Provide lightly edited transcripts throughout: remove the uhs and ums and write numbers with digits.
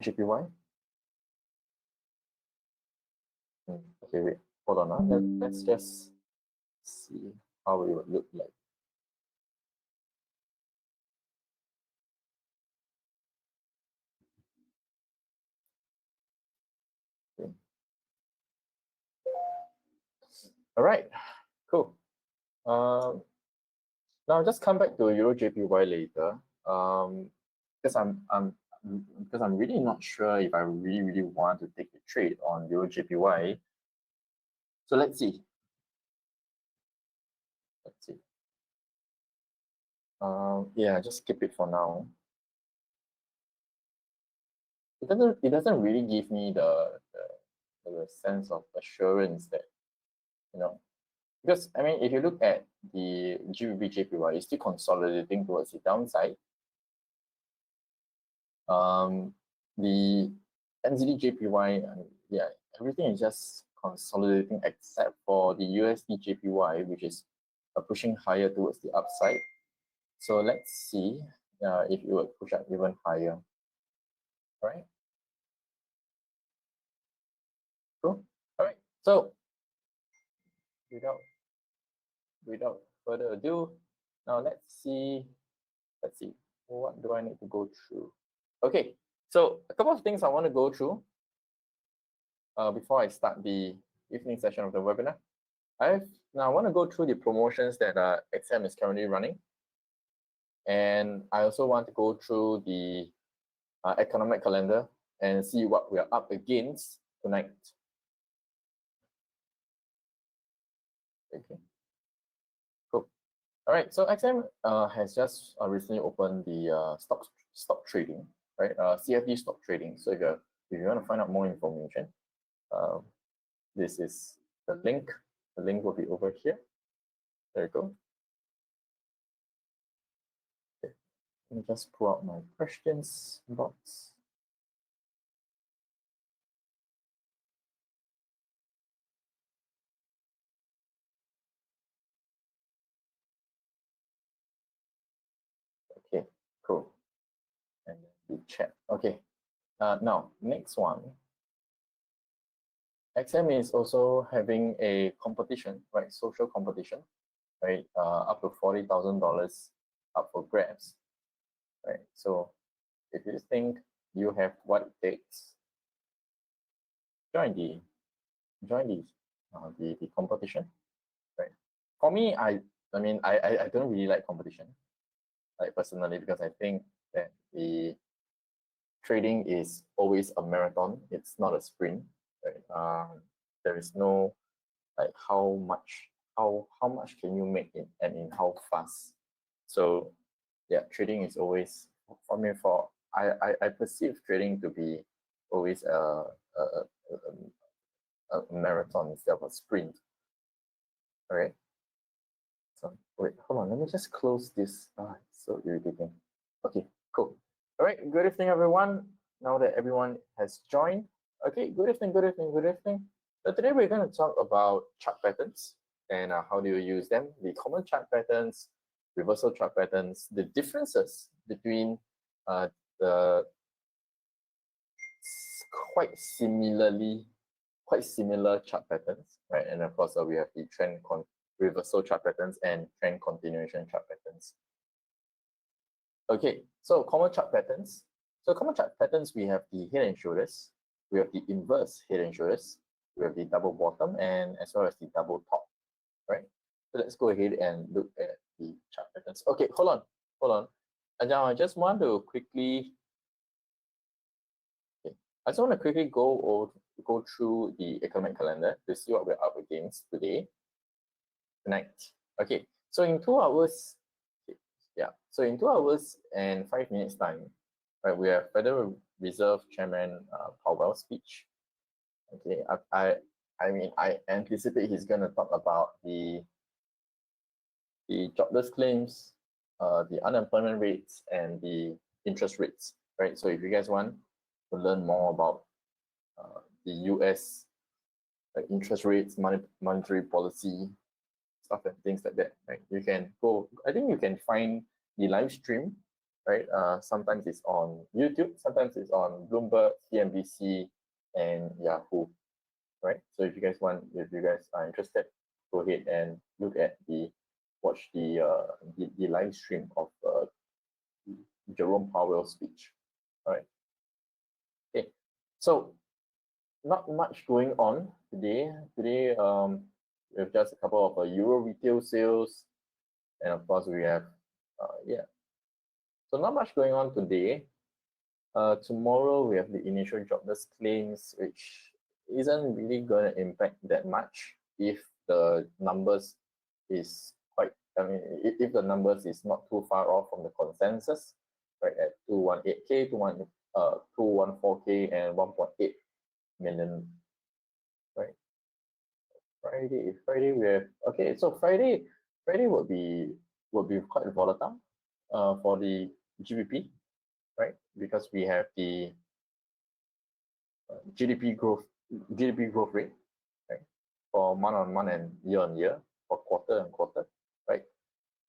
JPY? Okay, wait, hold on. Let's just see how it would look like. Okay. All right, cool. Now I'll just come back to Euro JPY later. Because I'm really not sure if I really want to take a trade on Euro JPY. So let's see. Let's see. Yeah, just skip it for now. It doesn't really give me the sense of assurance that, you know, because I mean, if you look at the GBP JPY, it's still consolidating towards the downside. The NZD JPY, yeah, everything is just consolidating except for the USD JPY, which is pushing higher towards the upside. So let's see if it would push up even higher. All right. Cool. All right. So without further ado, now let's see. What do I need to go through? Okay. So a couple of things I want to go through before I start the evening session of the webinar. Now I want to go through the promotions that XM is currently running. And I also want to go through the economic calendar and see what we are up against tonight. Okay, cool. All right, so XM has just recently opened the stock trading, right? CFD stock trading. So if you want to find out more information, this is the link. The link will be over here. There you go. Okay. Let me just pull out my questions box. Okay, cool. And then the chat. Okay. Now, next one. XM is also having a competition, right? Social competition, right? Up to $40,000 up for grabs, right? So if you think you have what it takes, join the competition, right? For me, I mean, I don't really like competition, like personally, because I think that the trading is always a marathon. It's not a sprint, right? There is no like how much can you make it and in how fast. So yeah, trading is always, for me, I perceive trading to be always a marathon instead of a sprint. All right. So wait, hold on, let me just close this. It's so irritating. Okay, cool. All right, good evening, everyone. Now that everyone has joined. Okay, good evening, good evening, good evening. So today we're going to talk about chart patterns and how do you use them, the common chart patterns, reversal chart patterns, the differences between the quite similar chart patterns, right? And of course, we have the trend reversal chart patterns and trend continuation chart patterns. Okay, so common chart patterns. So common chart patterns, we have the head and shoulders, we have the inverse head and shoulders, we have the double bottom, and as well as the double top, right? So let's go ahead and look at the chart patterns. Okay, hold on. And now I just want to quickly, go through the economic calendar to see what we're up against tonight. Okay, so in 2 hours, so in 2 hours and 5 minutes time, right, we have Federal Reserve Chairman Powell's speech. Okay, I mean, I anticipate he's going to talk about the jobless claims, the unemployment rates, and the interest rates, right? So if you guys want to learn more about the US interest rates, monetary policy, stuff and things like that, right? You can go, I think you can find the live stream right? Sometimes it's on YouTube, sometimes it's on Bloomberg, CNBC, and Yahoo, right? So if you guys are interested, go ahead and watch the live stream of Jerome Powell's speech. All right. Okay. So not much going on today. Today, we have just a couple of Euro retail sales, and of course we have, yeah. So not much going on today. Tomorrow we have the initial jobless claims, which isn't really going to impact that much if the numbers is quite. I mean, if the numbers is not too far off from the consensus, right, at 218K, 214K, and 1.8 million, right? Friday we have, okay. So Friday will be quite volatile, for the GBP, right? Because we have the GDP growth rate, right, for month on month and year on year, for quarter and quarter, right?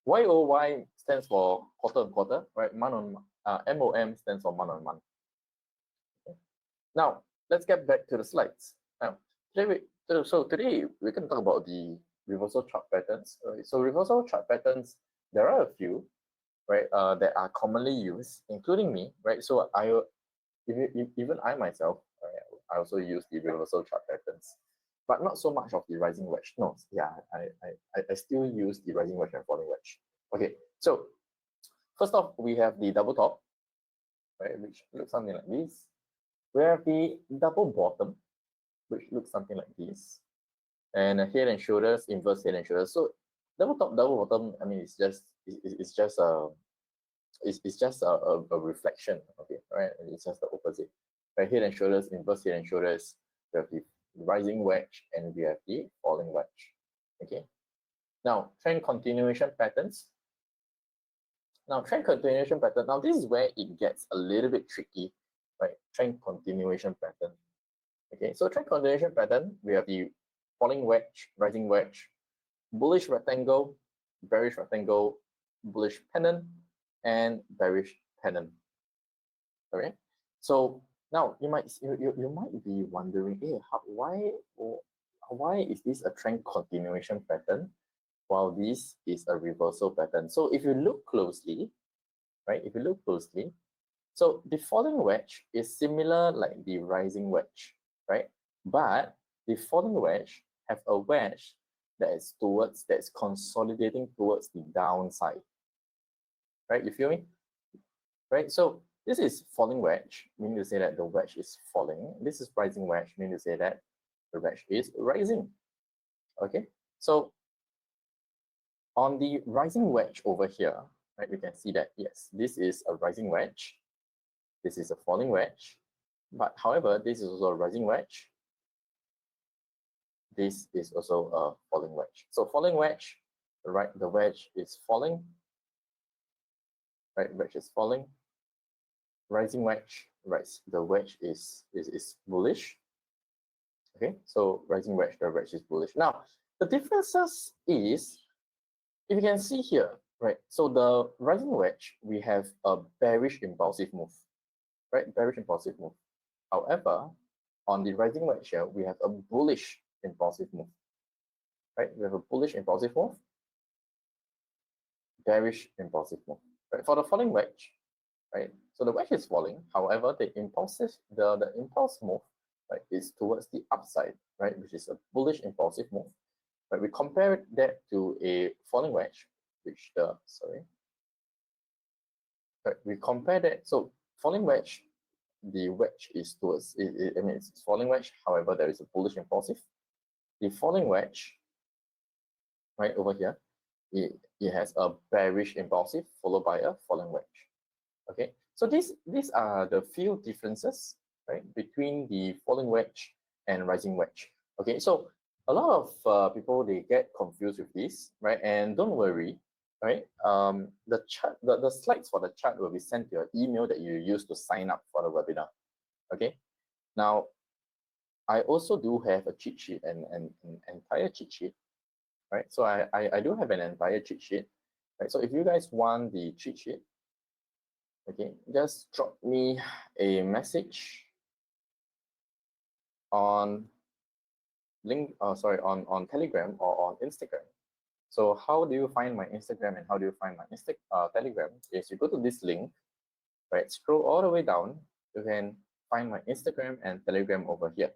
YOY stands for quarter on quarter, right? Month on MOM stands for month on month. Okay. Now let's get back to the slides. Now today we can talk about the reversal chart patterns. Right? So reversal chart patterns, there are a few, right, that are commonly used, including me, right? So even I myself, right, I also use the reversal chart patterns, but not so much of the rising wedge. No, yeah, I still use the rising wedge and falling wedge. Okay, so first off, we have the double top, right, which looks something like this. We have the double bottom, which looks something like this, and head and shoulders, inverse head and shoulders. So double top, double bottom, I mean, it's just a reflection, okay, right? It's just the opposite. Right, head and shoulders, inverse head and shoulders, we have the rising wedge and we have the falling wedge. Okay. Now, trend continuation patterns. Now, trend continuation pattern. Now, this is where it gets a little bit tricky, right? Trend continuation pattern. Okay, so trend continuation pattern, we have the falling wedge, rising wedge, bullish rectangle, bearish rectangle, bullish pennant, and bearish pennant. Okay, so now you might be wondering, hey, why is this a trend continuation pattern while this is a reversal pattern? So if you look closely, right, so the falling wedge is similar like the rising wedge, right? But the falling wedge have a wedge that's consolidating towards the downside, right? You feel me? Right, so this is falling wedge, meaning to say that the wedge is falling. This is rising wedge, meaning to say that the wedge is rising. Okay, so on the rising wedge over here, right, we can see that yes, this is a rising wedge, this is a falling wedge, but however, this is also a rising wedge, this is also a falling wedge. So falling wedge, right, the wedge is falling, right, wedge is falling. Rising wedge, right, the wedge is bullish. Okay, so rising wedge, the wedge is bullish. Now, the differences is, if you can see here, right, so the rising wedge, we have a bearish impulsive move, right, bearish impulsive move. However, on the rising wedge here, we have a bullish impulsive move, right, we have a bullish impulsive move, bearish impulsive move, right. For the falling wedge, right, so the wedge is falling, however, the impulse move, right, is towards the upside, right, which is a bullish impulsive move. Right, we compare that to a falling wedge, which right, we compare that. So falling wedge, the wedge is towards, I mean, it's falling wedge. However, there is a bullish impulsive. The falling wedge, right over here, it has a bearish impulsive followed by a falling wedge. Okay, so these are the few differences, right, between the falling wedge and rising wedge. Okay, so a lot of people, they get confused with this, right? And don't worry, right? The chart, the slides for the chart will be sent to your email that you use to sign up for the webinar. Okay, now I also do have a cheat sheet and an entire cheat sheet, right? So I do have an entire cheat sheet, right? So if you guys want the cheat sheet, Okay, just drop me a message on on Telegram or on Instagram. So how do you find my Instagram and how do you find my Telegram? Is you go to this link, right? Scroll all the way down. You can find my Instagram and Telegram over here,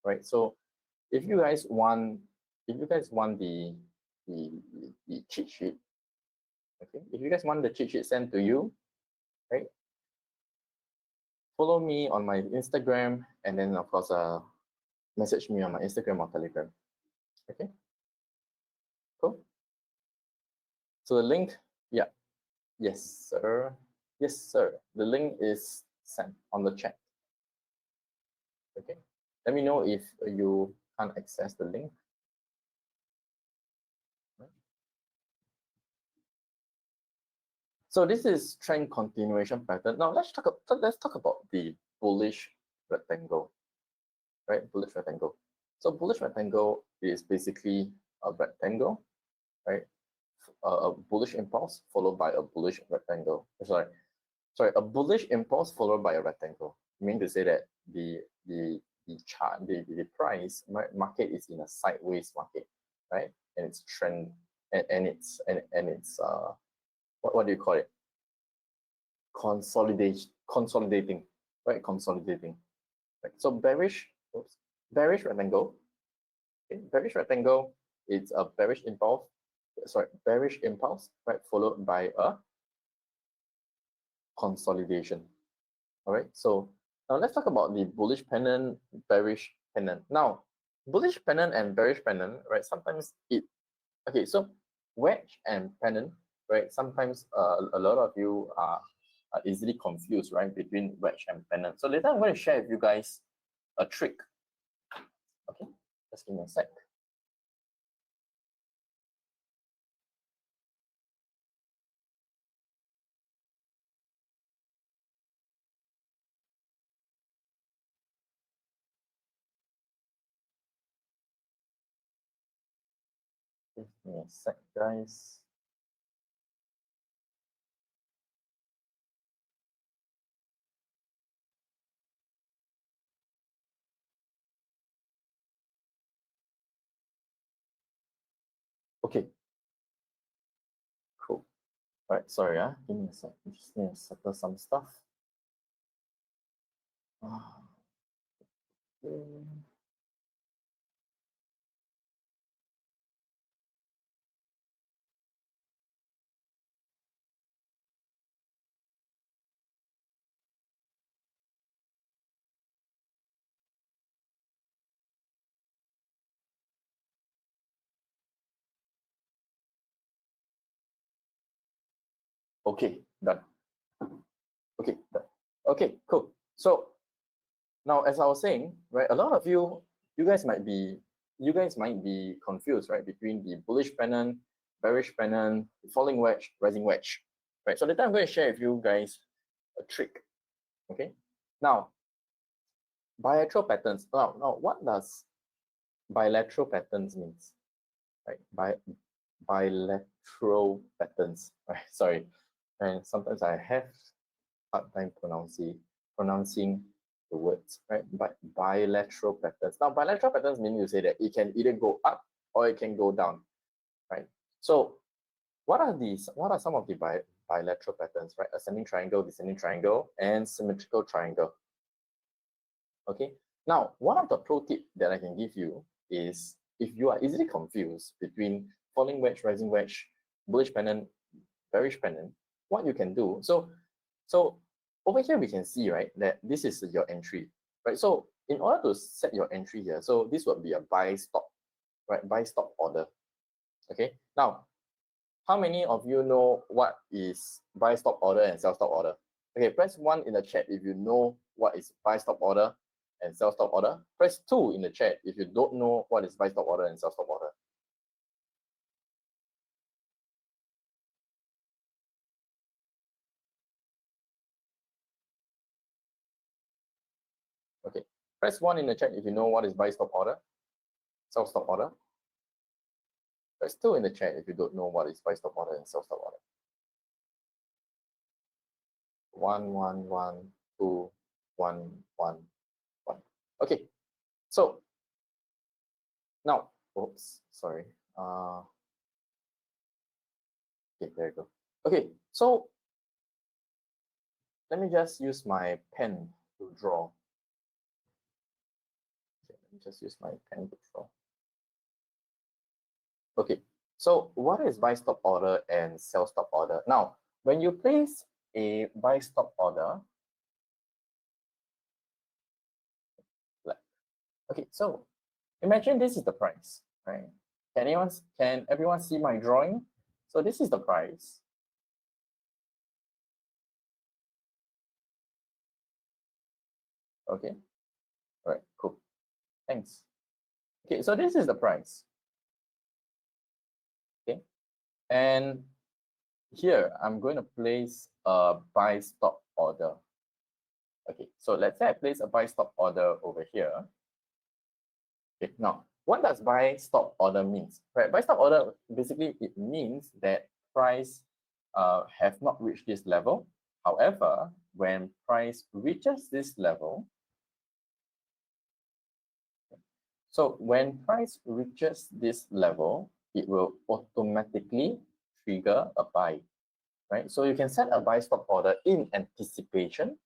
right? So if you guys want, the cheat sheet, okay? If you guys want the cheat sheet sent to you, right? Follow me on my Instagram and then of course message me on my Instagram or Telegram. Okay, cool. So the link, yeah, yes, sir. Yes, sir. The link is sent on the chat. Okay. Let me know if you can't access the link. So this is trend continuation pattern. Now let's talk about the bullish rectangle, right? Bullish rectangle. So bullish rectangle is basically a rectangle, right? A bullish impulse followed by a bullish rectangle. Sorry, a bullish impulse followed by a rectangle. I mean to say that the chart, the price market is in a sideways market, right? And it's trend and it's what do you call it? Consolidating, right? Consolidating. Right? So bearish rectangle. Okay, bearish rectangle is a bearish impulse. Sorry, bearish impulse, right? Followed by a consolidation. All right. So now let's talk about the bullish pennant, bearish pennant. Now, bullish pennant and bearish pennant, right? Sometimes okay. So wedge and pennant, right? Sometimes a lot of you are easily confused, right, between wedge and pennant. So later I'm going to share with you guys a trick. Okay, just give me a sec. Give me a sec, guys. Okay, cool. All right, sorry, give me a sec. I just need to settle some stuff. Okay, done. Okay, done. Okay, cool. So now, as I was saying, right, a lot of you guys might be confused, right, between the bullish pennant, bearish pennant, falling wedge, rising wedge, right? So later I'm going to share with you guys a trick. Okay. Now, bilateral patterns. Now, what does bilateral patterns means? Right? Bilateral patterns. Right. Sorry, and sometimes I have hard time pronouncing the words, right? But bilateral patterns. Now, bilateral patterns mean you say that it can either go up or it can go down, right? So, what are some of the bilateral patterns, right? Ascending triangle, descending triangle, and symmetrical triangle. Okay. Now, one of the pro tip that I can give you is if you are easily confused between falling wedge, rising wedge, bullish pennant, bearish pennant, what you can do. So over here we can see, right, that this is your entry, right? So in order to set your entry here, so this would be a buy stop, right? Buy stop order. Okay. Now, how many of you know what is buy stop order and sell stop order? Okay, press 1 in the chat if you know what is buy stop order and sell stop order. Press 2 in the chat if you don't know what is buy stop order and sell stop order. Okay, press 1 in the chat if you know what is buy stop order, sell stop order. Press 2 in the chat if you don't know what is buy stop order and sell stop order. 1, 1, 1, 2, 1, 1, 1. Okay, so now, oops, sorry. Okay, there you go. Okay, so let me just use my pen to draw. Okay, let me just use my pen to draw. Okay, so what is buy stop order and sell stop order? Now, when you place a buy stop order, okay, so imagine this is the price, right? Can everyone see my drawing? So this is the price. Okay, all right, cool. Thanks. Okay, so this is the price. Okay, and here I'm going to place a buy stop order. Okay, so let's say I place a buy stop order over here. Okay, now what does buy stop order means? Right, buy stop order basically it means that price have not reached this level. However, when price reaches this level, so when price reaches this level, it will automatically trigger a buy, right? So you can set a buy stop order in anticipation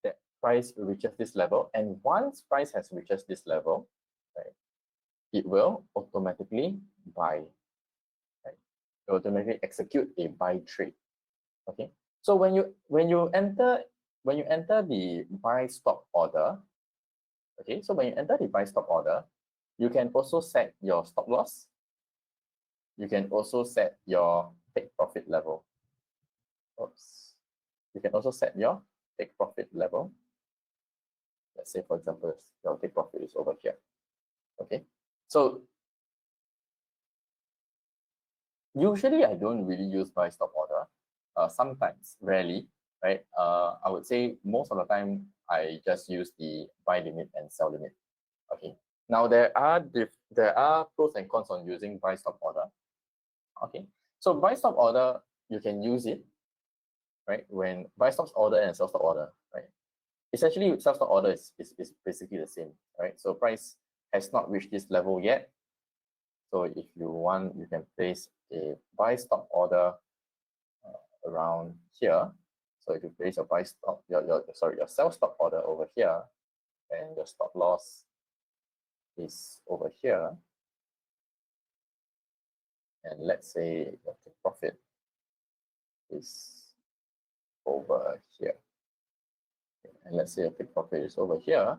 that price reaches this level, and once price has reaches this level, right, it will automatically buy, right? It will automatically execute a buy trade. Okay. So when you enter the buy stop order, okay, so when you enter the buy stop order, you can also set your stop loss. You can also set your take profit level. Oops. You can also set your take profit level. Let's say, for example, your take profit is over here. Okay. So usually I don't really use buy stop order. Sometimes, rarely, right? I would say most of the time I just use the buy limit and sell limit. Okay. Now there are pros and cons on using buy stop order. Okay. So buy stop order, you can use it, right? When buy stop order and sell stop order, right? Essentially, sell stop order is basically the same, right? So price has not reached this level yet. So if you want, you can place a buy stop order around here. So if you place your buy stop, your sell stop order over here, and your stop loss is over here, and let's say your take profit is over here, and let's say your take profit is over here.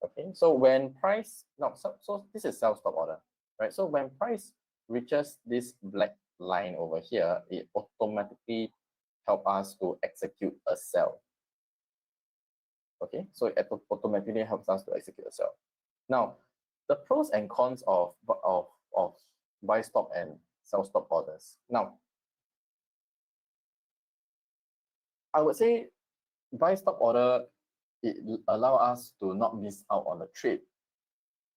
Okay, so when price so this is sell stop order, right? So when price reaches this black line over here, it automatically help us to execute a sell. Okay, so it automatically helps us to execute a sell. Now, the pros and cons of buy stop and sell stop orders. Now, I would say buy stop order, it allow us to not miss out on the trade,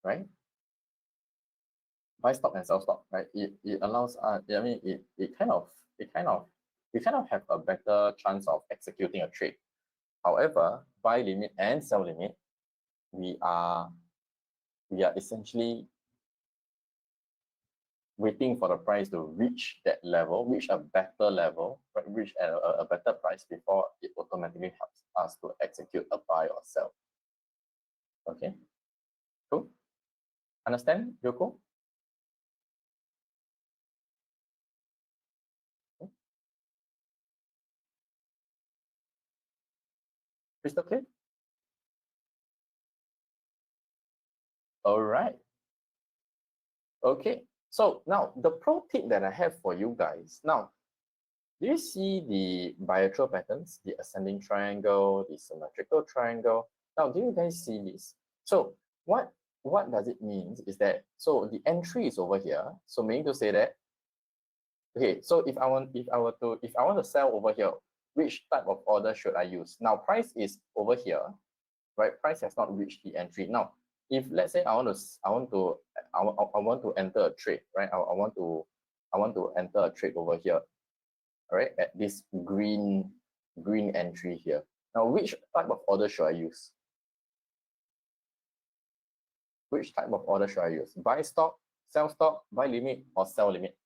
right? Buy stop and sell stop, right? It allows I mean it kind of have a better chance of executing a trade. However, buy limit and sell limit, we are essentially waiting for the price to reach that level, reach a better level, right? Reach a better price before it automatically helps us to execute a buy or sell. Okay, cool. Understand, Yoko? Okay. Crystal clear? All right. Okay. So now the pro tip that I have for you guys. Now, do you see the bilateral patterns, the ascending triangle, the symmetrical triangle? Now, do you guys see this? So what does it mean is that, so the entry is over here. So meaning to say that, okay, so if I want to sell over here, which type of order should I use? Now, price is over here, right? Price has not reached the entry. Now, if let's say I want to enter a trade, right? I want to enter a trade over here, all right, at this green green entry here. Now, which type of order should I use? Which type of order should I use? Buy stop, sell stop, buy limit, or sell limit?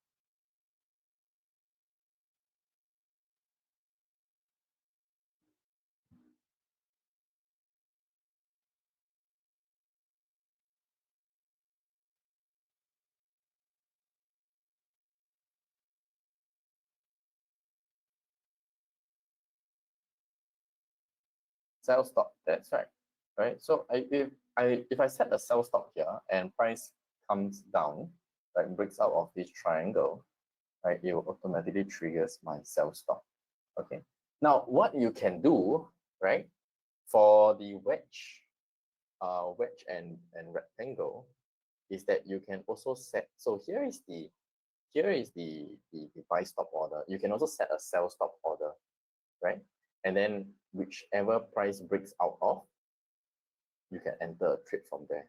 Sell stop, that's right. Right. So if I set a sell stop here and price comes down, right, breaks out of this triangle, right, it will automatically triggers my sell stop. Okay. Now what you can do, right, for the wedge and rectangle, is that you can also set. So here is the buy stop order. You can also set a sell stop order, right? And then whichever price breaks out of, you can enter a trade from there.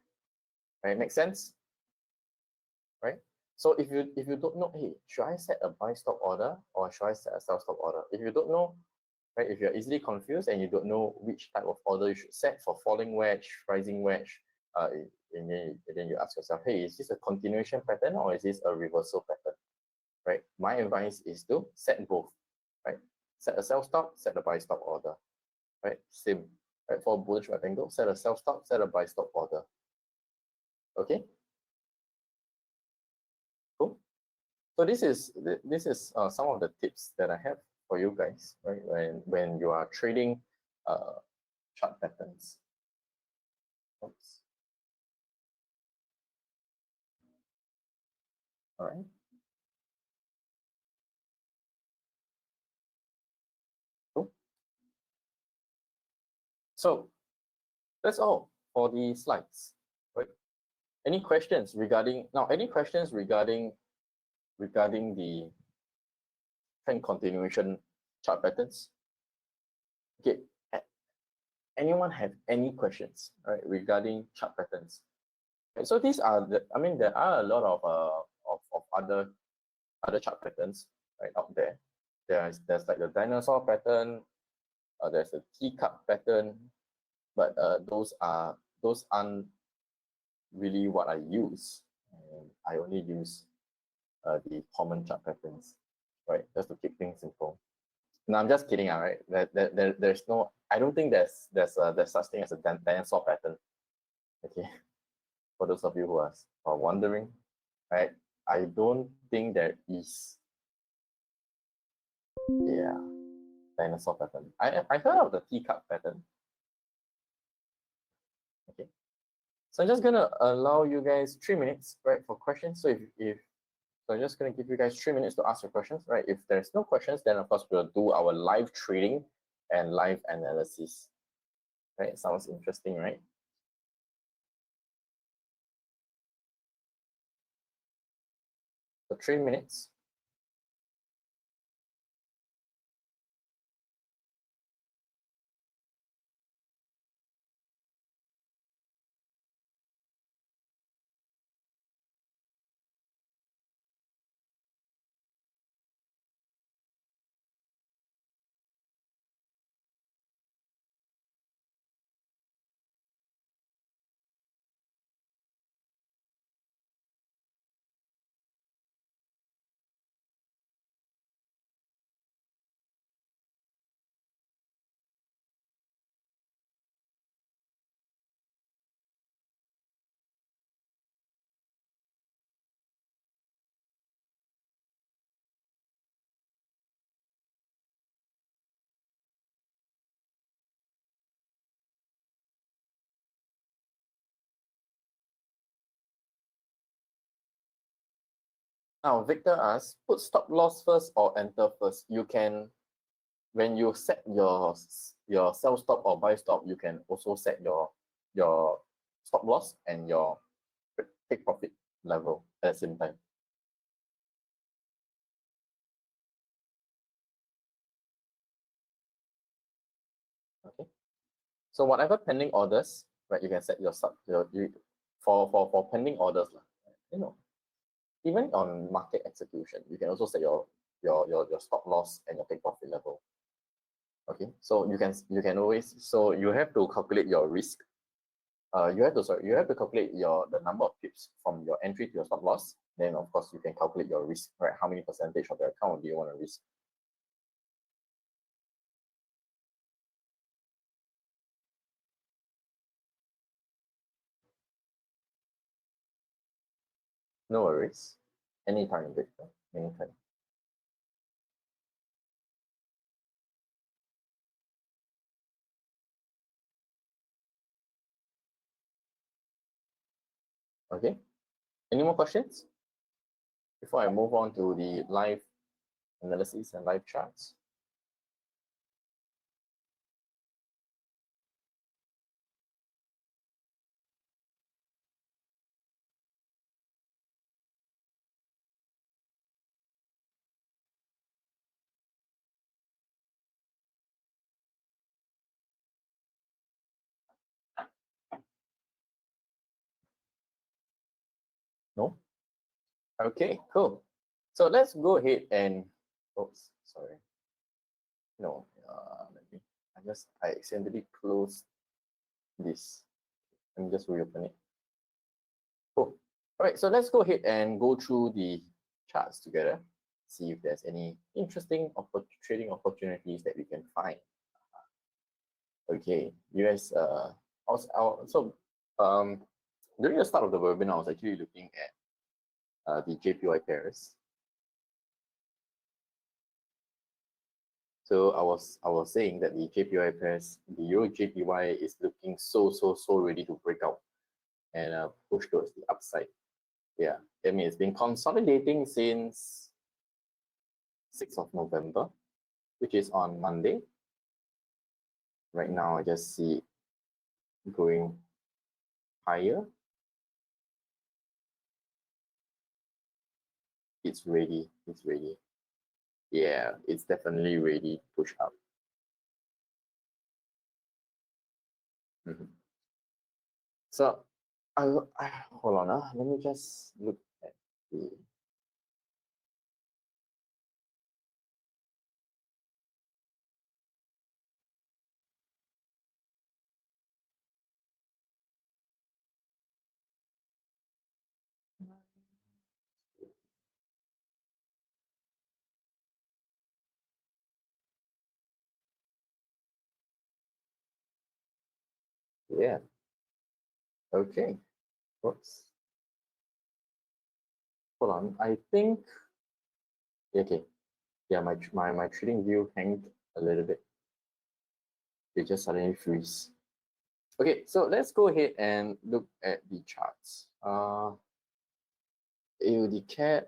Right? Make sense? Right? So if you don't know, hey, should I set a buy stop order or should I set a sell stop order? If you don't know, right? If you're easily confused and you don't know which type of order you should set for falling wedge, rising wedge, and then you ask yourself, hey, is this a continuation pattern or is this a reversal pattern? Right? My advice is to set both. Right? Set a sell stop, set a buy stop order. Right? Same. Right? For bullish rectangle, set a sell stop, set a buy stop order. Okay. Cool. So this is some of the tips that I have for you guys, right? When you are trading chart patterns. Oops. All right. Cool. So that's all for the slides, right? Any questions regarding the trend continuation chart patterns? Okay. Anyone have any questions, right, regarding chart patterns? Okay, so these are there are a lot of other chart patterns right out there. There's like the dinosaur pattern, there's a teacup pattern, but those aren't really what I use. I only use the common chart patterns, right? Just to keep things simple. No, I'm just kidding, right? There's no. I don't think there's such thing as a dinosaur pattern. Okay, for those of you who are wondering, right? I don't think there is. Yeah, dinosaur pattern. I heard of the teacup pattern. Okay, so I'm just gonna allow you guys 3 minutes, right, for questions. So if so, I'm just gonna give you guys 3 minutes to ask your questions, right? If there's no questions, then of course we'll do our live trading and live analysis. Right? Sounds interesting, right? So 3 minutes. Now, Victor asks, put stop loss first or enter first. You can, when you set your sell stop or buy stop, you can also set your stop loss and your take profit level at the same time. Okay. So whatever pending orders, right, you can set your for pending orders, you know, even on market execution, you can also set your stop loss and your take profit level. Okay, so you can always, so you have to calculate your risk. You have to calculate the number of pips from your entry to your stop loss. Then of course you can calculate your risk, right? How many percentage of the account do you want to risk? No worries. Anytime, Victor. Anytime. Okay. Any more questions before I move on to the live analysis and live charts? No? Okay, cool. So let's go ahead and, oops, sorry. No, let me, I accidentally closed this. Let me just reopen it. Cool. All right, so let's go ahead and go through the charts together. See if there's any interesting trading opportunities that we can find. Okay, US, so during the start of the webinar, I was actually looking at the JPY pairs. So I was saying that the JPY pairs, the Euro JPY is looking so ready to break out and push towards the upside. Yeah, I mean, it's been consolidating since 6th of November, which is on Monday. Right now, I just see it going higher. It's ready. It's ready. Yeah, it's definitely ready to push up. So, I hold on. Let me just look at the. Yeah. Okay. Whoops. Hold on. I think. Okay. Yeah, my trading view hanged a little bit. It just suddenly freeze. Okay, so let's go ahead and look at the charts. AUD CAD.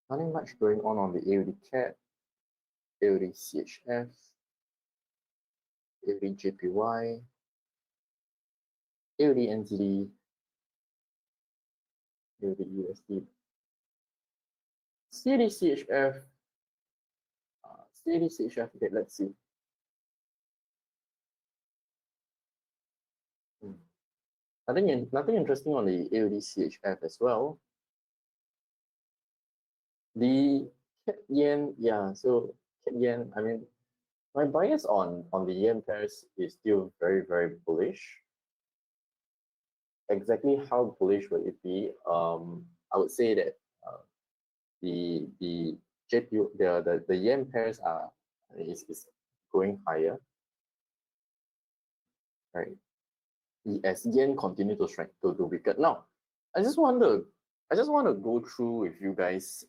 Nothing much going on the AUD CAD, AUD CHF, AUD JPY, AUD NZD, AUD USD, CAD CHF, CAD CHF. Okay, let's see. Nothing interesting on the AUD CHF as well. The CAD yen, yeah. So CAD yen, I mean, my bias on the yen pairs is still very bullish. Exactly how bullish will it be? I would say that the JPY, the yen pairs is going higher, right? As yen continue to strength to weaken. Now, I just want to go through with you guys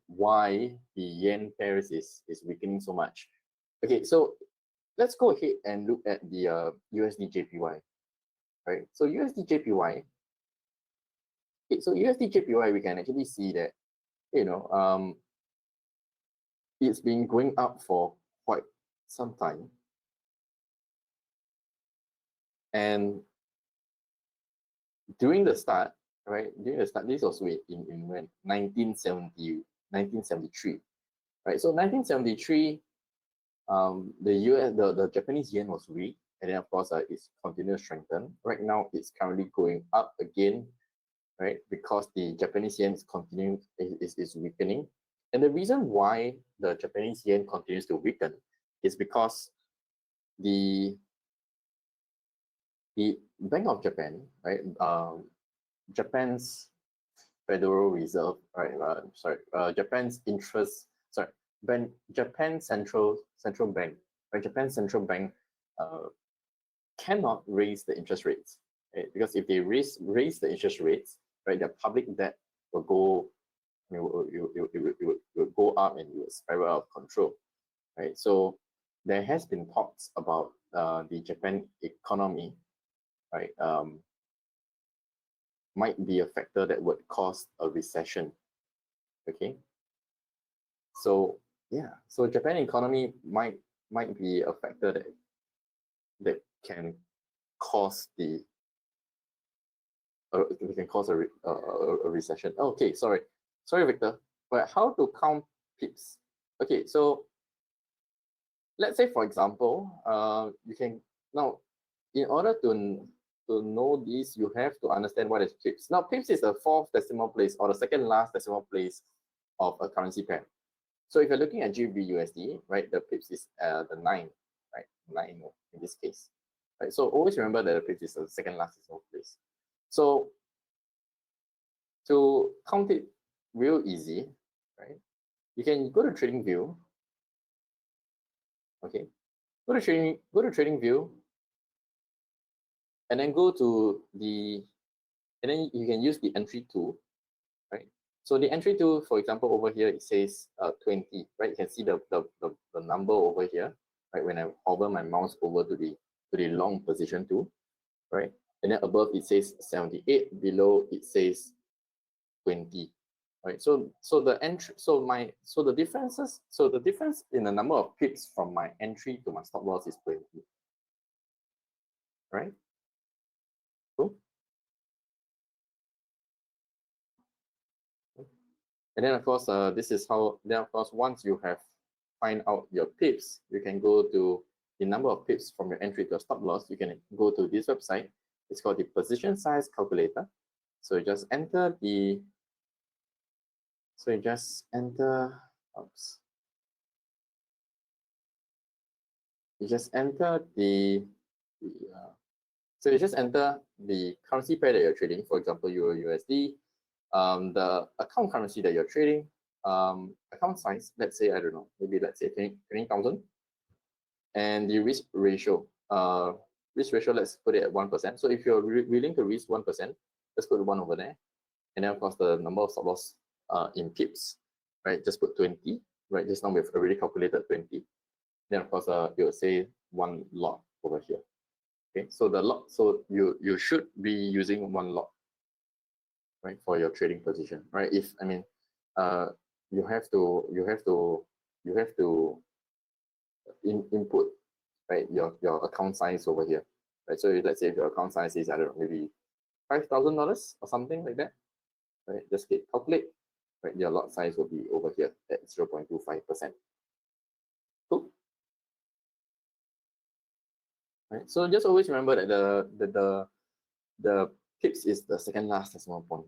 why the yen pairs is weakening so much. Okay, so let's go ahead and look at the USD JPY, right? So USD JPY. Okay, so USD JPY, we can actually see that it's been going up for quite some time, and during the start, right? During the start, this was in when 1973, right? So 1973, the the Japanese yen was weak, and then of course it's continued to strengthen. Right now, it's currently going up again, right? Because the Japanese yen is continuing is weakening. And the reason why the Japanese yen continues to weaken is because the Bank of Japan, right? Japan's Federal Reserve, right? Japan's interest, Japan Central Bank, right? Japan Central Bank cannot raise the interest rates, right? Because if they raise the interest rates, right, their public debt will go, it will go up and it will spiral out of control, right? So there has been talks about the Japan economy, right, might be a factor that would cause a recession. Okay, so yeah, so Japan economy might be a factor that can cause the we can cause a recession. Okay, sorry, Victor. But how to count pips? Okay, so let's say for example, you can now, in order to know this, you have to understand what is pips. Now, pips is the fourth decimal place or the second last decimal place of a currency pair. So if you're looking at GBP USD, right, the pips is the 9, right, 9 in this case, right? So always remember that the pips is the second last decimal place. So to count it real easy, right, you can go to Trading View. Okay, go to Trading View, and then go to the, and then you can use the entry tool, right? So the entry tool, for example, over here it says 20, right? You can see the number over here, right? When I hover my mouse over to the long position tool, right? And then above it says 78, below it says 20, right? So the entry, so the difference in the number of pips from my entry to my stop loss is 20, right? Cool. And then of course, this is how, then of course, once you have find out your pips, you can go to the number of pips from your entry to a stop loss. You can go to this website. It's called the position size calculator. So you just enter the, oops. You just enter so you just enter the currency pair that you're trading, for example, Euro USD, the account currency that you're trading, account size, let's say, I don't know, maybe let's say 20,000, and the risk ratio. Let's put it at 1%. So if you're willing to risk 1%, let's put 1 over there. And then of course the number of stop loss in pips, right? Just put 20, right? Just now we've already calculated 20. Then of course it will say 1 lot over here. Okay, so the lot, so you should be using 1 lot, right, for your trading position, right? If I mean, you have to input, right, your account size over here, right? So let's say if your account size is, I don't know, maybe $5,000 or something like that, right? Just hit calculate, right? Your lot size will be over here at 0.25%. Cool. Right. So just always remember that the pips is the second last decimal point.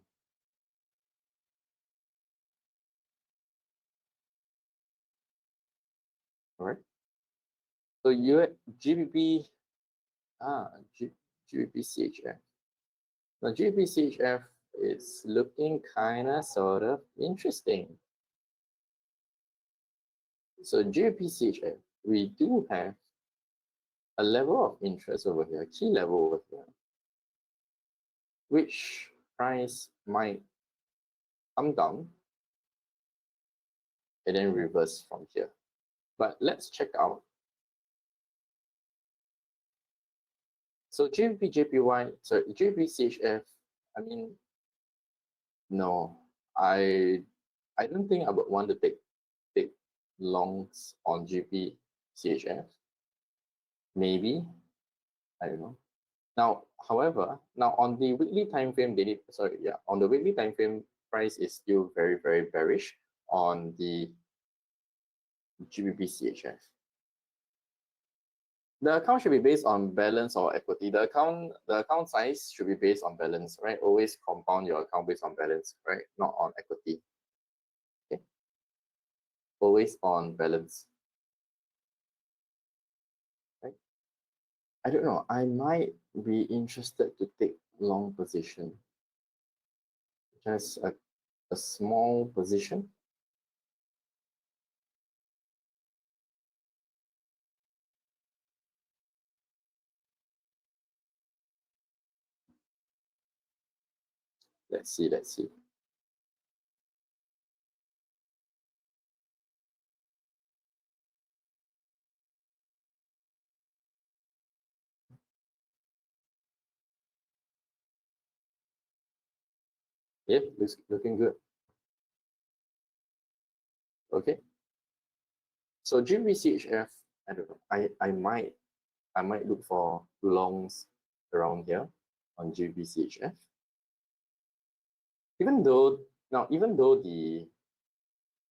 All right. So GBP GBP CHF. Now GBP CHF is looking kind of sort of interesting. So GBP CHF, we do have a level of interest over here, key level over here, which price might come down and then reverse from here. But let's check out. So GBP JPY, so GBP CHF, I mean, no, I don't think I would want to take longs on GBP CHF. Maybe, I don't know. Now, however, now on the weekly time frame, on the weekly time frame, price is still very, very bearish on the GBP CHF. The account should be based on balance or equity. The account size should be based on balance, right? Always compound your account based on balance, right? Not on equity. Okay. Always on balance. Right? I don't know. I might be interested to take long position. Just a small position. Let's see, let's see. Yep, looking good. Okay. So GBCHF, I don't know. I might look for longs around here on GBCHF. Even though the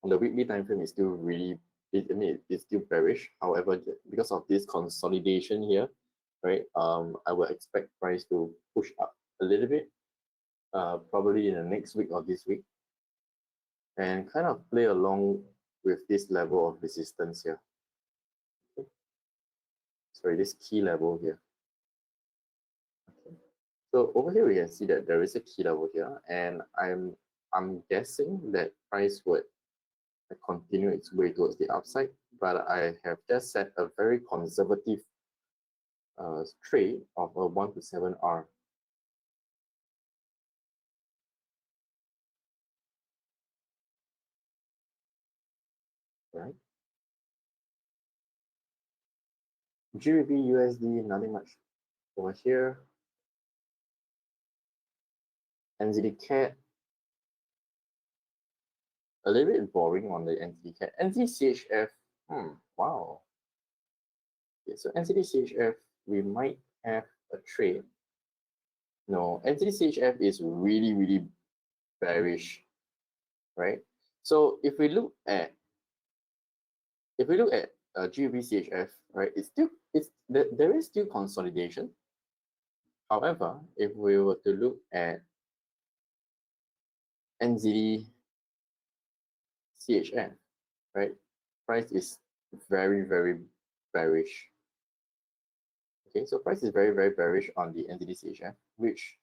on the weekly time frame is still really, I mean it's still bearish. However, because of this consolidation here, right? I would expect price to push up a little bit, probably in the next week or this week, and kind of play along with this level of resistance here. Okay. Sorry, this key level here. Okay. So over here we can see that there is a key level here, and I'm guessing that price would continue its way towards the upside, but I have just set a very conservative trade of a 1 to 7 R. Right? GBP USD, nothing much over here. NZD CAD, a little bit boring on the NZD CAD. NZD CHF, wow. Okay, so NZD CHF, we might have a trade. No, NZD CHF is really, really bearish, right? So if we look at GBP CHF, right, there is still consolidation. However, if we were to look at NZD CHF, right, price is very, very bearish. Okay, so price is very, very bearish on the NZD CHF, which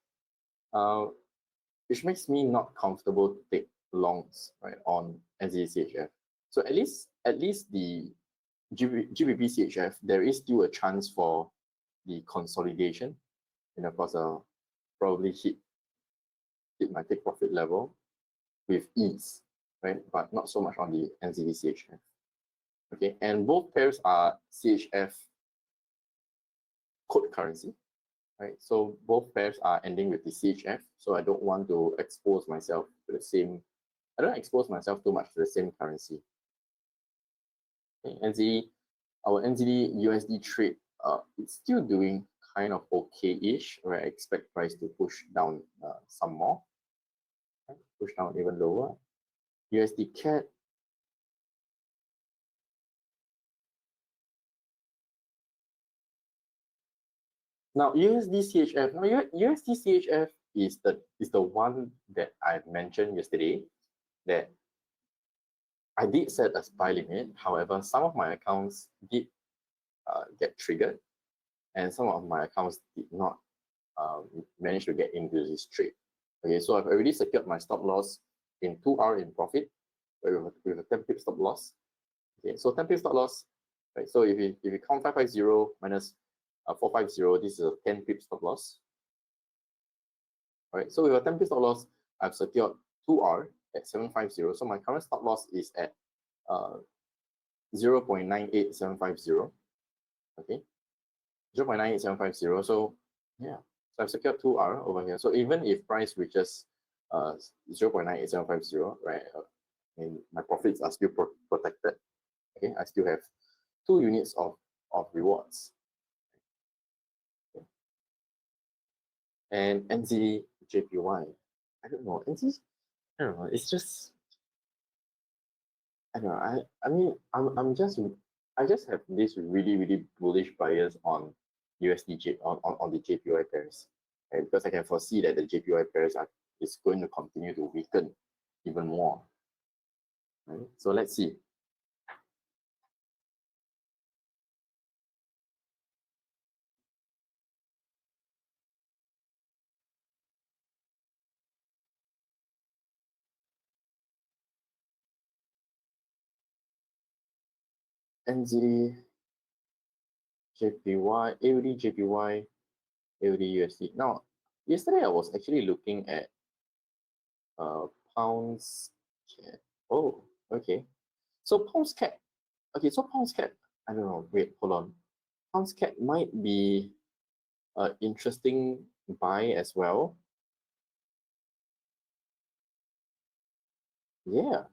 makes me not comfortable to take longs, right, on NZD CHF. So at least the GBP CHF, there is still a chance for the consolidation, and of course, probably hit my take profit level with ease, right? But not so much on the NZD CHF. Okay, and both pairs are CHF code currency, right? So both pairs are ending with the CHF. So I don't want to expose myself to the same. I don't expose myself too much to the same currency. Okay, our NZD USD trade, it's still doing kind of okay-ish, right? I expect price to push down some more, right? Push down even lower. USD CAD. Now USD CHF. Now USD CHF is the one that I mentioned yesterday that I did set a buy limit. However, some of my accounts did get triggered, and some of my accounts did not manage to get into this trade. Okay, so I've already secured my stop loss in 2R in profit with a 10 pip stop loss. Okay, so 10 pip stop loss, right? So if you count 550 minus 450, this is a 10 pip stop loss. All right, so with a 10 pip stop loss, I've secured 2R at 750. So my current stop loss is at 0.98750. Okay, 0.98750. So yeah, so I've secured 2R over here. So even if price reaches 0.98750, right, and my profits are still protected. Okay, I still have 2 units of rewards. Okay. And NZ JPY, I don't know. NZ, I don't know. It's just, I don't know. I mean, I'm just I just have this really bullish bias on USDJ on the JPY pairs, right? Because I can foresee that the JPY pairs is going to continue to weaken even more. Right? So let's see. NZD, JPY, AUD, JPY, AUD, USD. Now, yesterday I was actually looking at pounds cat. Oh, okay. So pounds cat. Okay, so pounds cat. I don't know. Wait, hold on. Pounds cat might be an interesting buy as well. Yeah.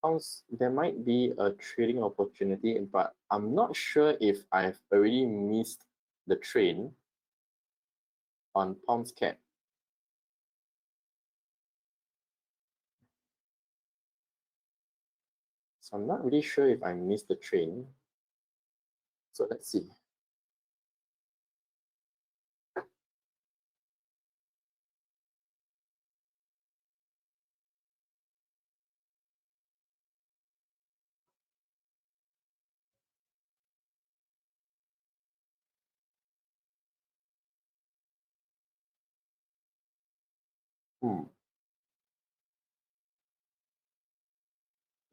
Pounds, there might be a trading opportunity, but I'm not sure if I've already missed the train on pounds cat. So I'm not really sure if I missed the train. So let's see.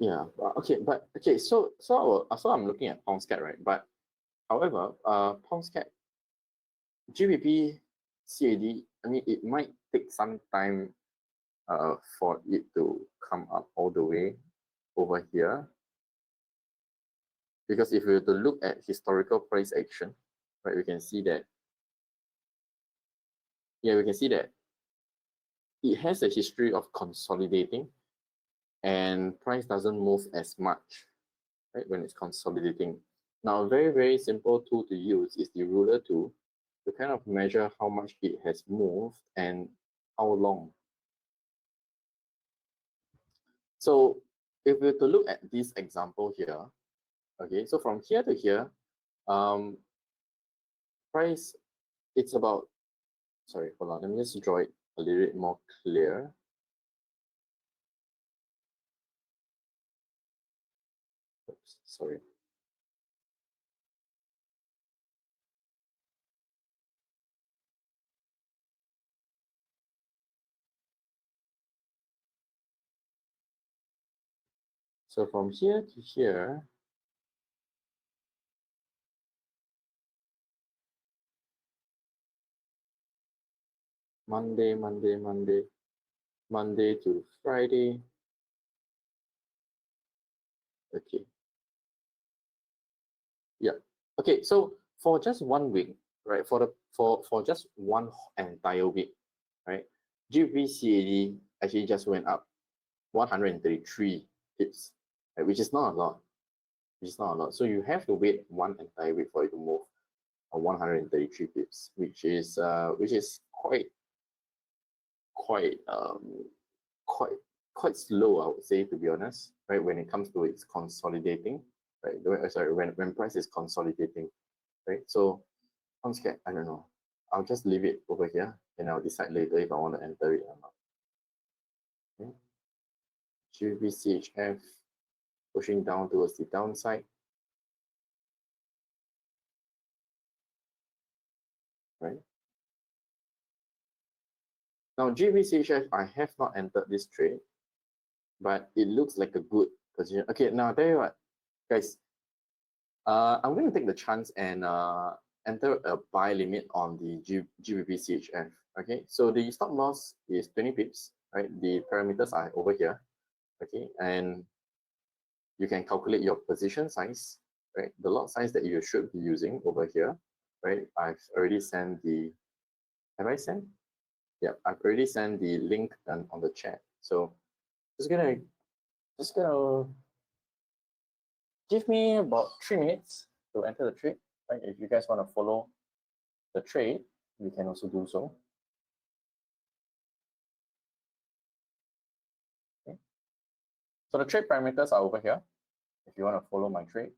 Yeah, but okay, so I'm looking at pound cat, right? But however, pound cat GBP CAD, I mean, it might take some time for it to come up all the way over here. Because if we were to look at historical price action, right, we can see that, yeah, we can see that it has a history of consolidating and price doesn't move as much, right, when it's consolidating. Now, a very simple tool to use is the ruler tool to kind of measure how much it has moved and how long. So if we were to look at this example here, okay, so from here to here, price, it's about, sorry, hold on, let me just draw it a little bit more clear. Oops, sorry. So from here to here, Monday to Friday. Okay. Yeah. Okay. So for just 1 week, right? For just one entire week, right? GBP actually just went up 133 pips, right? Which is not a lot. Which is not a lot. So you have to wait one entire week for it to move on 133 pips, which is quite quite quite slow, I would say, to be honest, right? When it comes to its consolidating, right? Sorry, when price is consolidating, right? So pound cat, I don't know. I'll just leave it over here and I'll decide later if I want to enter it or not. Okay. GBCHF pushing down towards the downside, right? Now GBCHF, I have not entered this trade, but it looks like a good position. Okay, now I'll tell you what, guys. I'm going to take the chance and enter a buy limit on the GBP CHF. Okay, so the stop loss is 20 pips, right? The parameters are over here. Okay, and you can calculate your position size, right? The lot size that you should be using over here, right? I've already sent the, have I sent? Yeah, I've already sent the link on the chat. So just gonna give me about 3 minutes to enter the trade. Right? If you guys want to follow the trade, you can also do so. Okay. So the trade parameters are over here. if you want to follow my trade.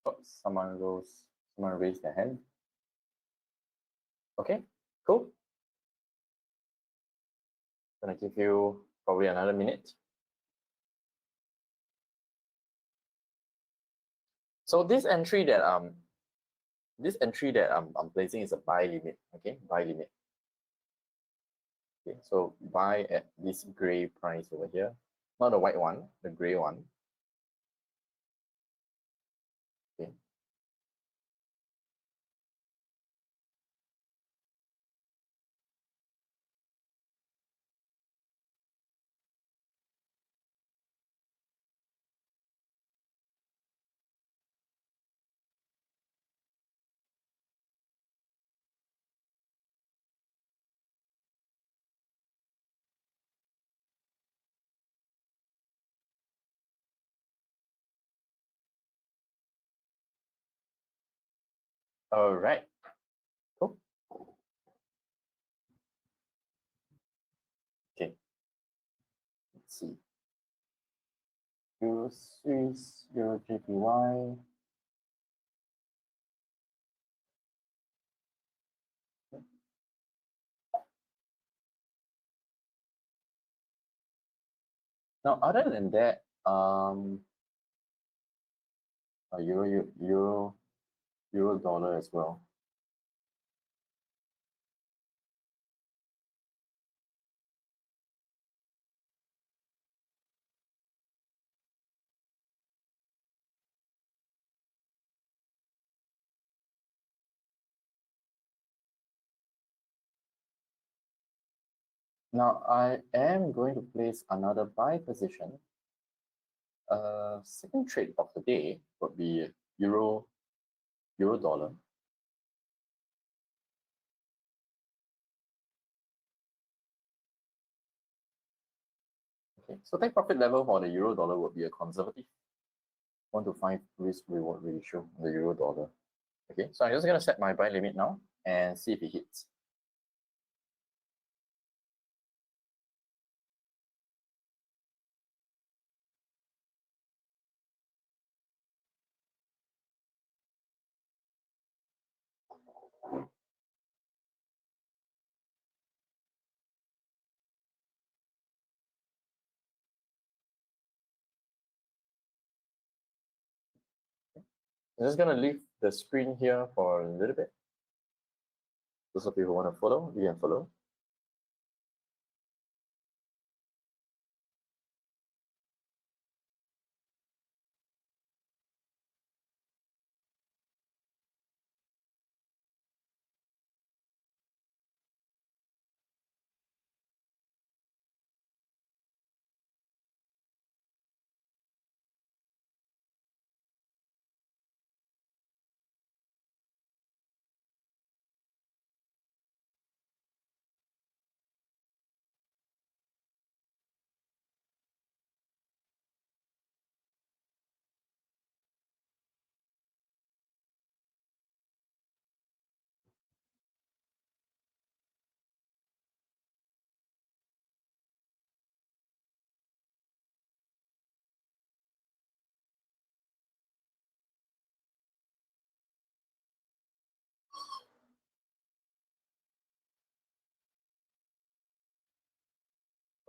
Oh, someone raised their hand. Okay, cool. Gonna give you probably another minute. So this entry that I'm placing is a buy limit. Okay, buy limit. Okay, so buy at this gray price over here, not the white one, the gray one. Okay. All right. Cool. Okay. Let's see. Euro Swiss, Euro JPY. Now, other than that, euro dollar as well. Now, I am going to place another buy position. Second trade of the day would be euro dollar. Okay, so take profit level for the euro dollar would be a conservative 1 to 5 risk reward ratio on the euro dollar. Okay, so I'm just going to set my buy limit now and see if it hits. I'm just going to leave the screen here for a little bit. Those of you who want to follow, you can follow.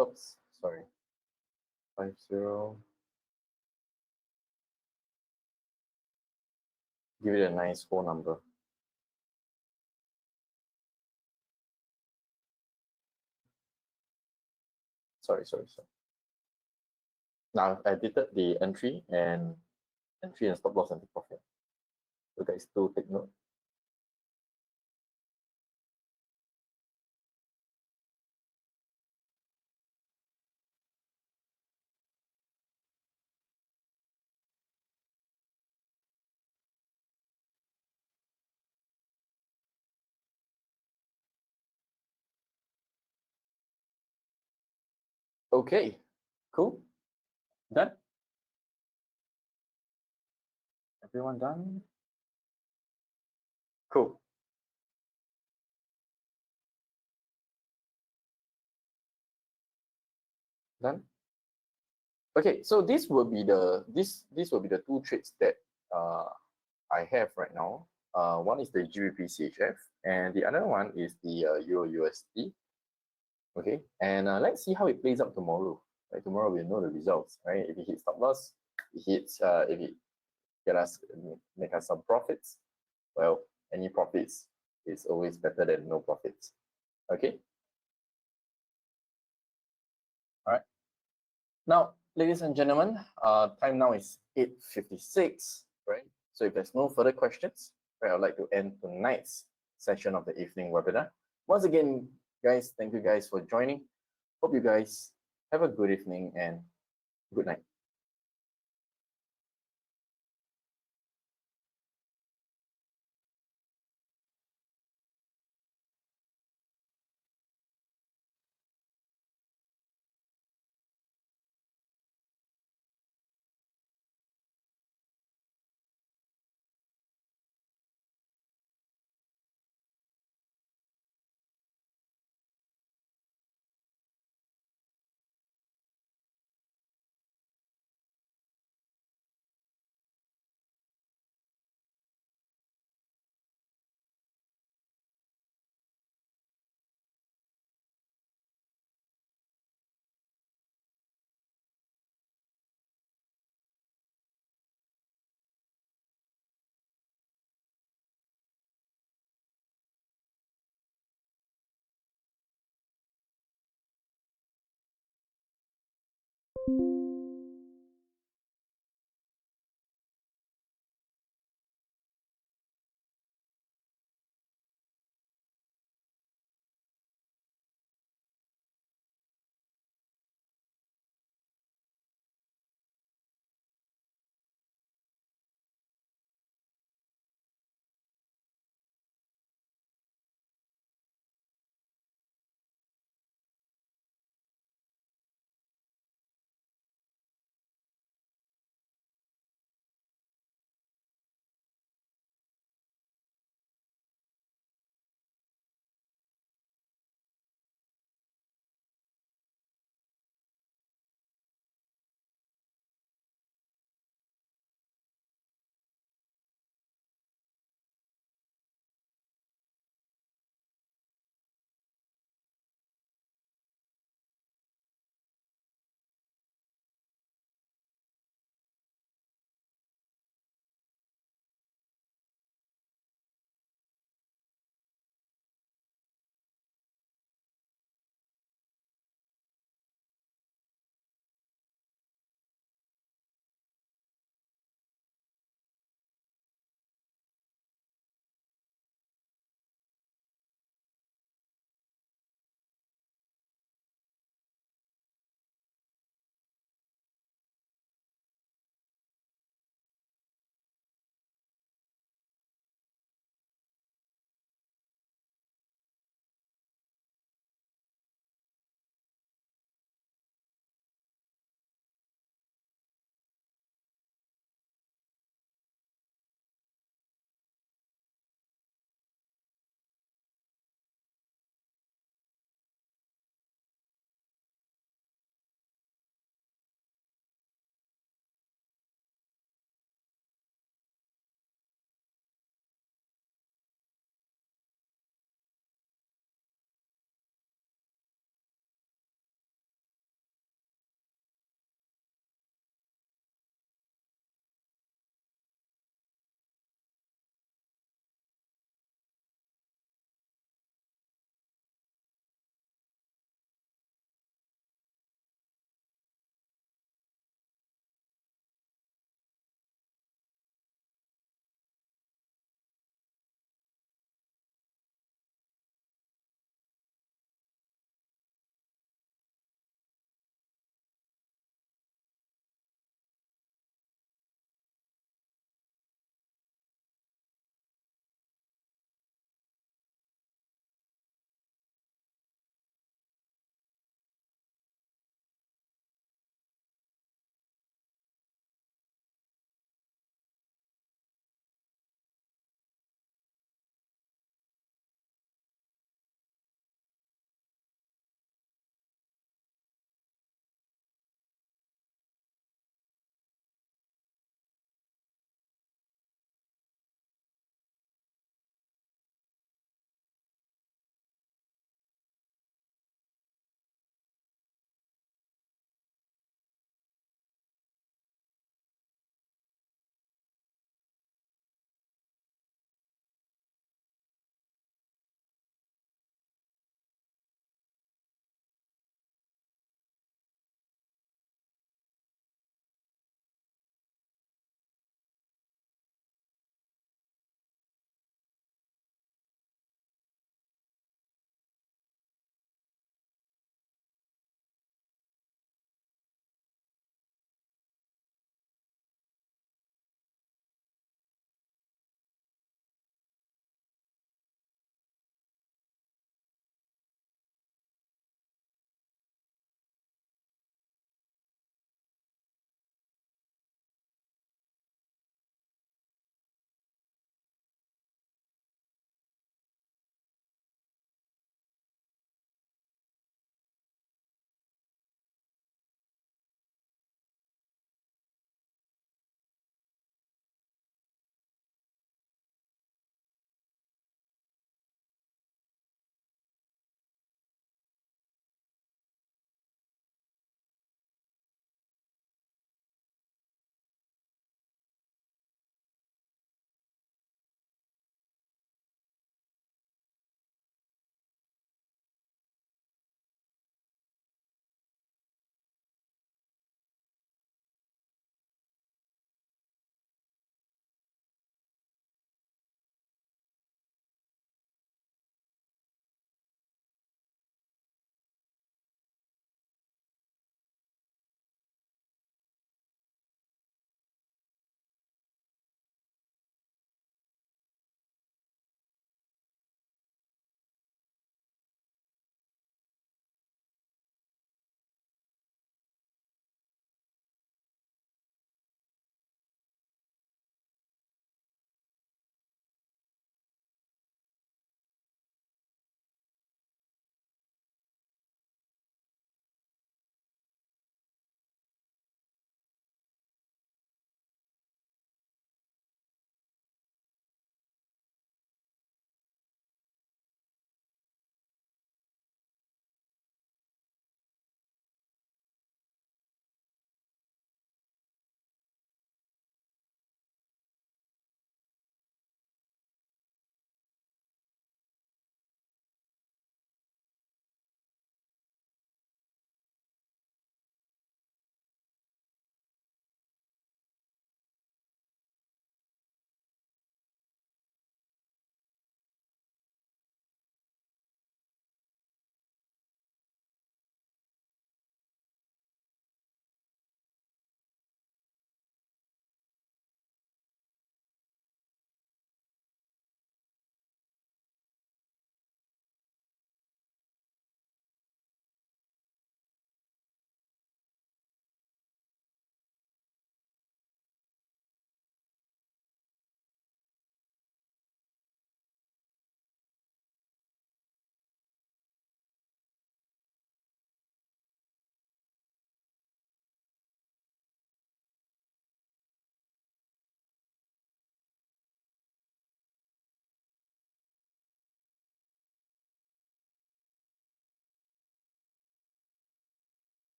Oops, sorry. 50. Give it a nice whole number. Sorry. Now I've edited the entry and stop loss and take profit. So guys, do take note. Okay, cool. Done? Everyone done? Cool. Done? Okay, so this will be the two trades that I have right now. One is the GBP CHF and the other one is the Euro USD. Okay, and let's see how it plays out tomorrow. Right, tomorrow we'll know the results. Right, if it hits stop loss, it hits. If it make us some profits, well, any profits is always better than no profits. Okay. All right. Now, ladies and gentlemen, time now is 8:56. Right. So if there's no further questions, right, I'd like to end tonight's session of the evening webinar. Once again, guys, thank you guys for joining. Hope you guys have a good evening and good night. you